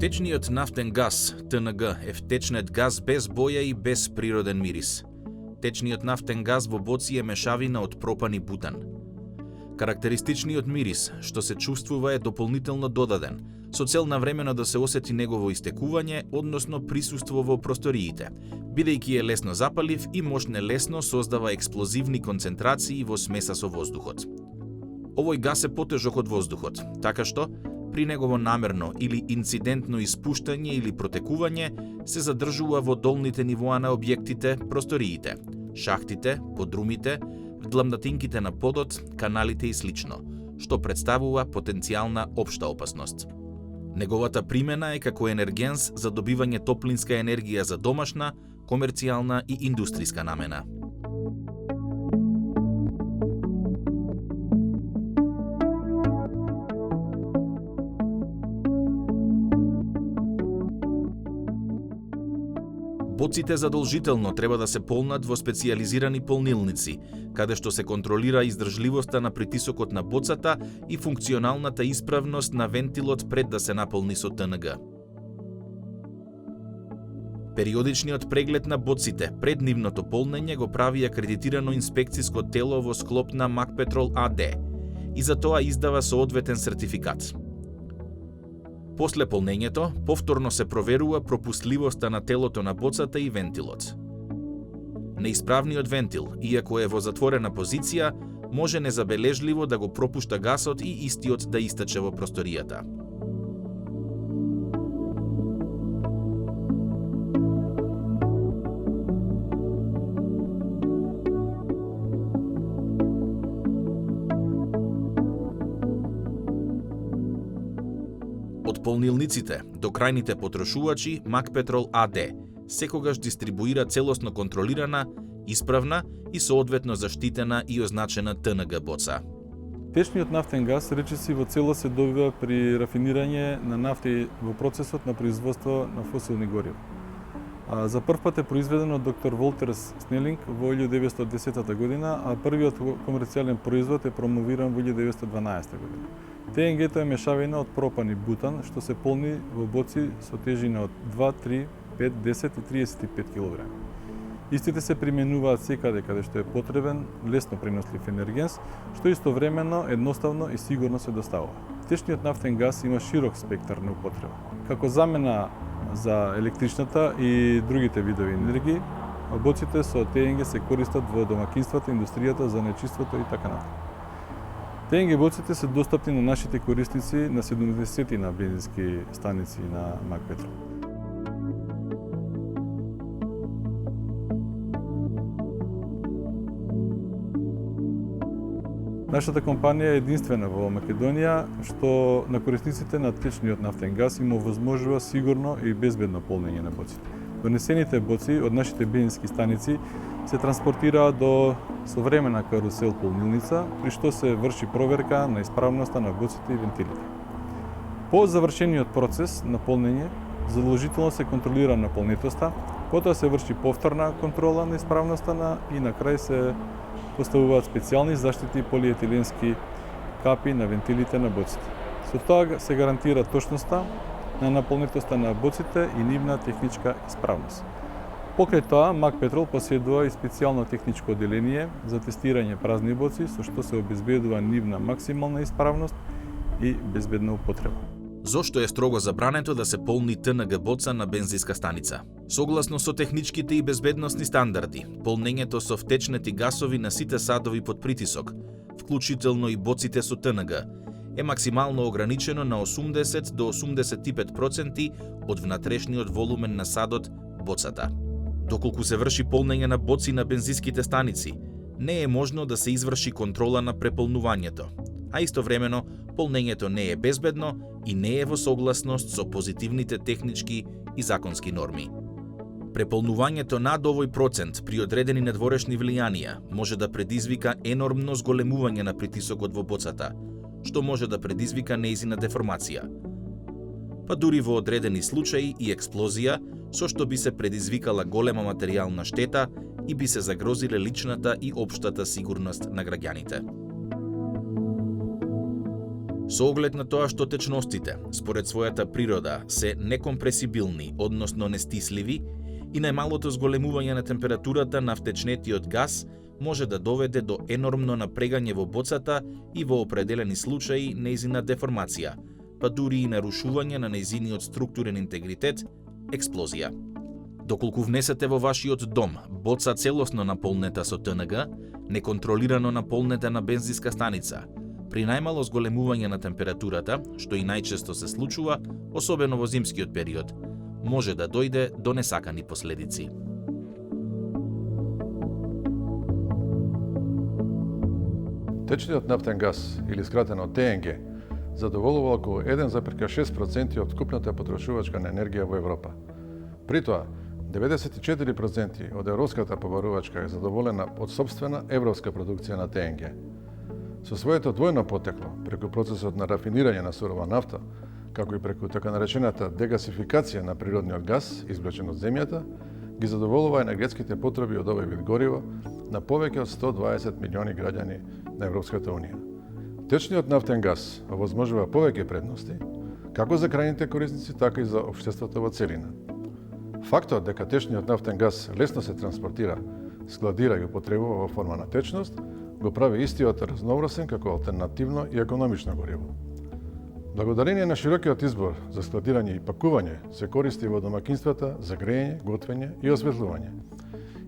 Течниот нафтен газ, ТНГ, е втечнет газ без боја и без природен мирис. Течниот нафтен газ во боци е мешавина од пропан и бутан. Карактеристичниот мирис, што се чувствува, е дополнително додаден, со цел навремено да се осети негово истекување, односно присуство во просториите, бидејќи е лесно запалив и можне лесно создава експлозивни концентрации во смеса со воздухот. Овој газ е потежок од воздухот, така што при негово намерно или инцидентно испуштање или протекување се задржува во долните нивоа на објектите, просториите, шахтите, подрумите, дламнатинките на подот, каналите и слично, што представува потенцијална општа опасност. Неговата примена е како енергенс за добивање топлинска енергија за домашна, комерцијална и индустријска намена. Боците задолжително треба да се полнат во специјализирани полнилници, каде што се контролира издржливоста на притисокот на боцата и функционалната исправност на вентилот пред да се наполни со ТНГ. Периодичниот преглед на боците пред нивното полнење го прави акредитирано инспекциско тело во склоп на Макпетрол АД и за тоа издава соодветен сертификат. После полнењето, повторно се проверува пропустливоста на телото на боцата и вентилот. Неисправниот вентил, иако е во затворена позиција, може незабележливо да го пропушта гасот и истиот да истече во просторијата. Од полнилниците до крајните потрошувачи, Макпетрол АД секогаш дистрибуира целосно контролирана, исправна и соодветно заштитена и означена ТНГ боца. Течниот нафтен газ речиси во цело се добива при рафинирање на нафта и во процесот на производство на фосилни горива. За прв пат е произведен од доктор Волтерс Снелинг во 1910 година, а првиот комерцијален производ е промовиран во 1912 година. ТНГ-то е мешавина од пропан и бутан, што се полни во боци со тежина од 2, 3, 5, 10 и 35 кг. Истите се применуваат секаде каде што е потребен, лесно пренослив енергенс, што истовремено, едноставно и сигурно се доставува. Течниот нафтен газ има широк спектар на употреба. Како замена за електричната и другите видови енергии, боците со ТНГ се користат во домакинствата, индустријата, занечиството и така натаму. ТНГ боците се достапни на нашите корисници на 70 на бензински станици на Макпетрол. Нашата компанија е единствена во Македонија што на корисниците на течниот нафтен газ им овозможува сигурно и безбедно полнење на боците. Донесените боци од нашите бензински станици се транспортираат до современа карусел полнилница, при што се врши проверка на исправноста на боците и вентилите. По завршениот процес на полнење, задолжително се контролира наполнетоста, потоа се врши повторна контрола на исправноста и на крај се поставуваат специјални заштити полиетиленски капи на вентилите на боците. Со тоа се гарантира точноста на наполнетоста на боците и нивна техничка исправност. Покрај тоа, Макпетрол поседува и специјално техничко одделение за тестирање празни боци, со што се обезбедува нивна максимална исправност и безбедна употреба. Зошто е строго забрането да се полни ТНГ боца на бензинска станица? Согласно со техничките и безбедносни стандарди, полнењето со втечнети гасови на сите садови под притисок, вклучително и боците со ТНГ, е максимално ограничено на 80 до 85% од внатрешниот волумен на садот, боцата. Доколку се врши полнење на боци на бензинските станици, не е можно да се изврши контрола на преполнувањето, а истовремено полнењето не е безбедно и не е во согласност со позитивните технички и законски норми. Преполнувањето над овој процент при одредени надворешни влијанија може да предизвика енормно зголемување на притисокот во боцата, што може да предизвика нејзина деформација. Па дури во одредени случаи и експлозија, со што би се предизвикала голема материјална штета и би се загрозиле личната и општата сигурност на граѓаните. Со оглед на тоа што течностите, според својата природа, се некомпресибилни, односно нестисливи, и најмалото зголемување на температурата на втечнетиот газ може да доведе до енормно напрегање во боцата и во определени случаи нејзина деформација, па дури и нарушување на нејзиниот структурен интегритет, експлозија. Доколку внесете во вашиот дом боца целосно наполнета со ТНГ, неконтролирано наполнета на бензинска станица, при најмало зголемување на температурата, што и најчесто се случува, особено во зимскиот период, може да дојде до несакани последици. Течниот нафтен газ, или скратено ТНГ, задоволува околу 1,6% од вкупната потрошувачка на енергија во Европа. При тоа, 94% од европската побарувачка е задоволена од собствена европска продукција на ТНГ. Со своето двојно потекло, преку процесот на рафинирање на сурова нафта, како и преку така наречената дегасификација на природниот газ, извлечен од земјата, ги задоволува енергетските потреби од овој вид гориво на повеќе од 120 милиони граѓани на Европската Унија. Течниот нафтен газ овозможува повеќе предности, како за крајните корисници, така и за општеството во целина. Фактот дека течниот нафтен газ лесно се транспортира, складира и употребува во форма на течност, го прави истиот разноврсен како алтернативно и економично гориво. Благодарение на широкиот избор за складирање и пакување се користи во домакинствата за грејење, готвење и осветлување.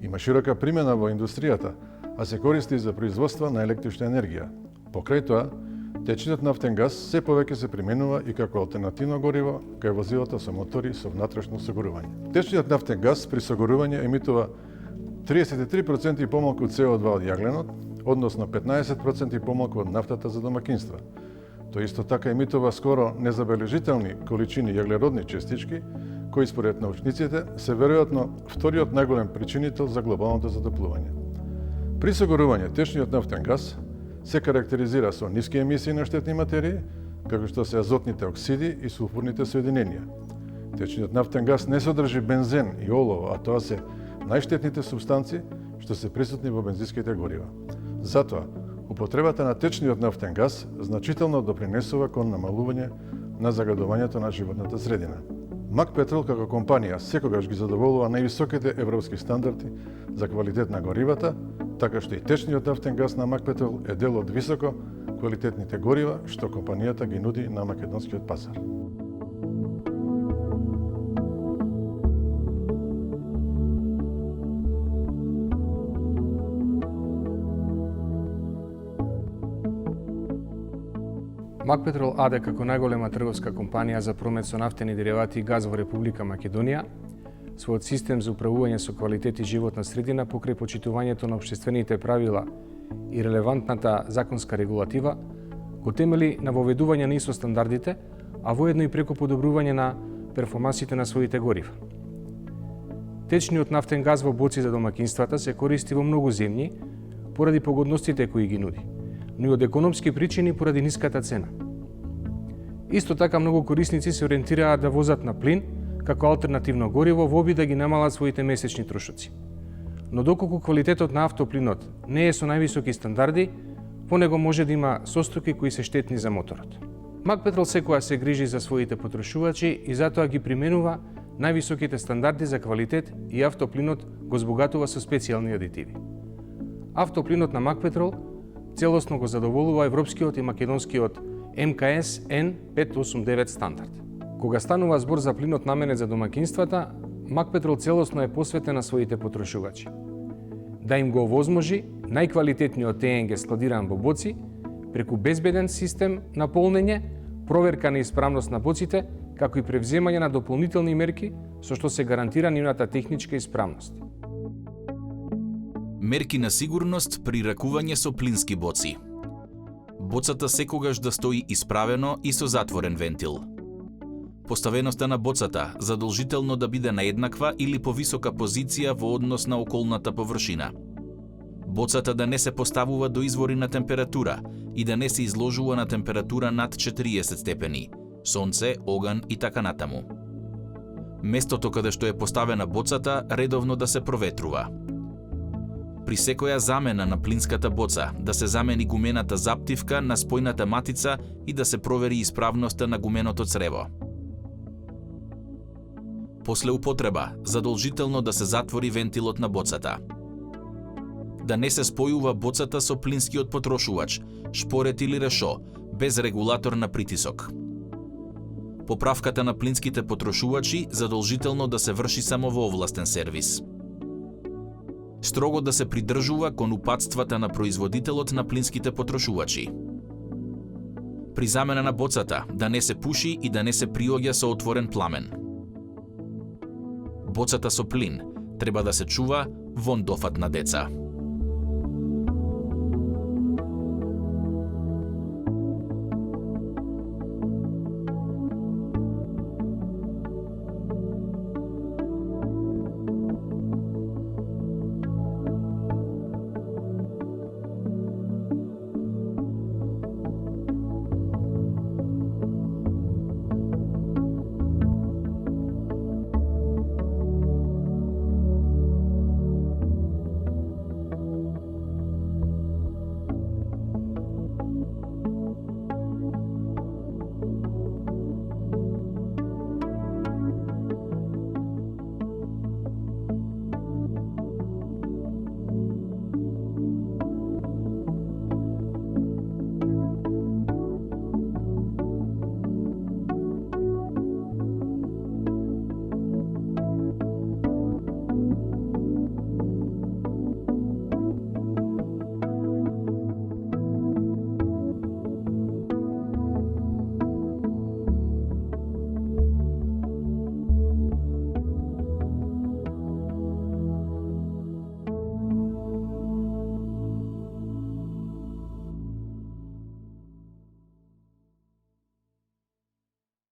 Има широка примена во индустријата, а се користи за производство на електрична енергија. Покрај тоа, течниот нафтен газ се повеќе се применува и како алтернативно гориво кај возилата со мотори со внатрешно согорување. Течниот нафтен газ при согорување емитува 33% помалку CO2 од јагленот, односно 15% помалку од нафтата за домакинства. Тој исто така емитува скоро незабележителни количини јаглеродни частички, кои според научниците се веројатно вториот најголем причинител за глобалното затоплување. При согорување течниот нафтен газ се карактеризира со ниски емисии на штетни материи, како што се азотните оксиди и сулфурните соединенија. Течниот нафтен газ не содржи бензен и олово, а тоа се најштетните супстанци што се присутни во бензинските горива. Затоа, употребата на течниот нафтен газ значително допринесува кон намалување на загадувањето на животната средина. МАК Петрол како компанија секогаш ги задоволува највисоките европски стандарди за квалитет на горивата, така што и течниот нафтен газ на МАК Петрол е дел од високо квалитетните горива што компанијата ги нуди на македонскиот пазар. МАК Петрол АД како најголема трговска компанија за промет со нафтени деривати и газ во Република Македонија, својот систем за управување со квалитет и животна средина покрај почитувањето на општествените правила и релевантната законска регулатива, го темели на воведување на ISO стандардите, а воедно и преку подобрување на перформансите на своите горива. Течниот нафтен газ во боци за домакинствата се користи во многу земји поради погодностите кои ги нуди, но и од економски причини поради ниската цена. Исто така многу корисници се ориентираат да возат на плин како алтернативно гориво во обид да ги намалат своите месечни трошоци. Но доколку квалитетот на автоплинот не е со највисоки стандарди, по него може да има состојки кои се штетни за моторот. МАК Петрол секоја се грижи за своите потрошувачи и затоа ги применува највисоките стандарди за квалитет и автоплинот го збогатува со специјални адитиви. Автоплинот на МАК Петрол целосно го задоволува европскиот и македонскиот МКС N589 стандард. Кога станува збор за плинот наменет за домакинствата, МАК Петрол целосно е посветен на своите потрошувачи. Да им го овозможи најквалитетниот ТНГ складиран во боци, преку безбеден систем на полнење, проверка на исправност на боците, како и превземање на дополнителни мерки со што се гарантира нивната техничка исправност. Мерки на сигурност при ракување со плински боци. Боцата секогаш да стои исправено и со затворен вентил. Поставеноста на боцата задолжително да биде на еднаква или повисока позиција во однос на околната површина. Боцата да не се поставува до извори на температура и да не се изложува на температура над 40 степени, сонце, оган и така натаму. Местото каде што е поставена боцата редовно да се проветрува. При секоја замена на плинската боца да се замени гумената заптивка на спојната матица и да се провери исправноста на гуменото црево. После употреба, задолжително да се затвори вентилот на боцата. Да не се спојува боцата со плинскиот потрошувач, шпорет или решо, без регулатор на притисок. Поправката на плинските потрошувачи задолжително да се врши само во овластен сервис. Строго да се придржува кон упатствата на производителот на плинските потрошувачи. При замена на боцата да не се пуши и да не се приоѓа со отворен пламен. Боцата со плин треба да се чува вон дофат на деца.